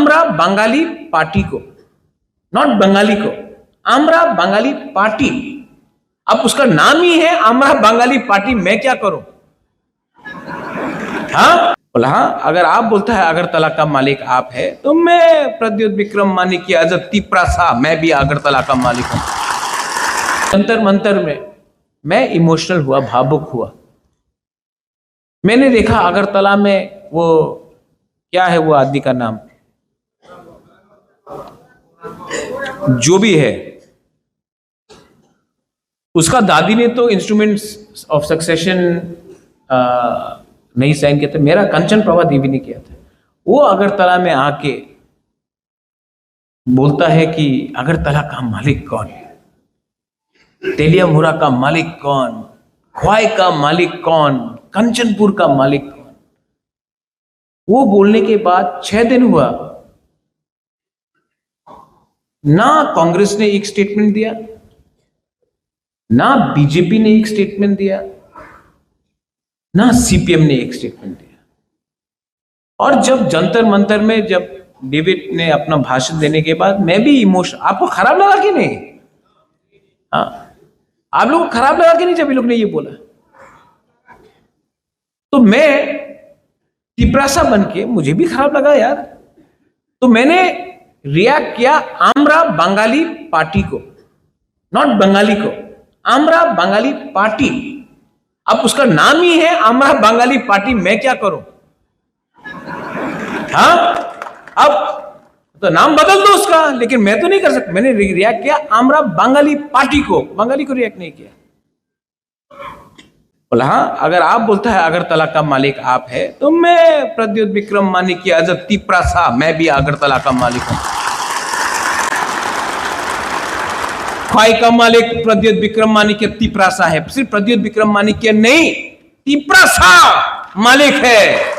आमरा बंगाली पार्टी को, नॉट बंगाली को, आमरा बंगाली पार्टी। अब उसका नाम ही है आमरा बंगाली पार्टी, मैं क्या करूं? हाँ बोला, हाँ अगर आप बोलता है अगरतला का मालिक आप है तो मैं प्रद्युत विक्रम मानिक की एज अ तिपरासा मैं भी अगरतला का मालिक हूं। जंतर मंतर में मैं इमोशनल हुआ, भावुक हुआ। मैंने देखा अगरतला में वो क्या है, वो आदमी का नाम जो भी है, उसका दादी ने तो इंस्ट्रूमेंट्स ऑफ सक्सेशन नहीं साइन किया था, मेरा कंचन प्रभा देवी ने किया था। वो अगरतला में आके बोलता है कि अगरतला का मालिक कौन है, तेलियामुरा का मालिक कौन, ख्वाई का मालिक कौन, कंचनपुर का मालिक कौन। वो बोलने के बाद 6 दिन हुआ ना कांग्रेस ने एक स्टेटमेंट दिया, ना बीजेपी ने एक स्टेटमेंट दिया, ना सीपीएम ने एक स्टेटमेंट दिया। और जब जंतर मंतर में जब डेविड ने अपना भाषण देने के बाद मैं भी इमोशन, आपको खराब लगा कि नहीं? हाँ, आप लोगों को खराब लगा कि नहीं जब ये लोग ने ये बोला? तो मैं तिपरासा बन के मुझे भी खराब लगा यार। तो मैंने रिएक्ट किया आमरा बंगाली पार्टी को, नॉट बंगाली को, आमरा बंगाली पार्टी। अब उसका नाम ही है आमरा बंगाली पार्टी, मैं क्या करूं? हाँ, अब तो नाम बदल दो उसका, लेकिन मैं तो नहीं कर सकता। मैंने रिएक्ट किया आमरा बंगाली पार्टी को, बंगाली को रिएक्ट नहीं किया। बोला, हाँ अगर आप बोलता है अगरतला का मालिक आप है तो मैं प्रद्युत विक्रम मानिक की एज अ तिपरासा मैं भी अगरतला का मालिक हूं। ख्वाई का मालिक प्रद्युत विक्रम मानिक के तिपरासा है, सिर्फ प्रद्युत विक्रम मानिक के नहीं, तिपरासा मालिक है।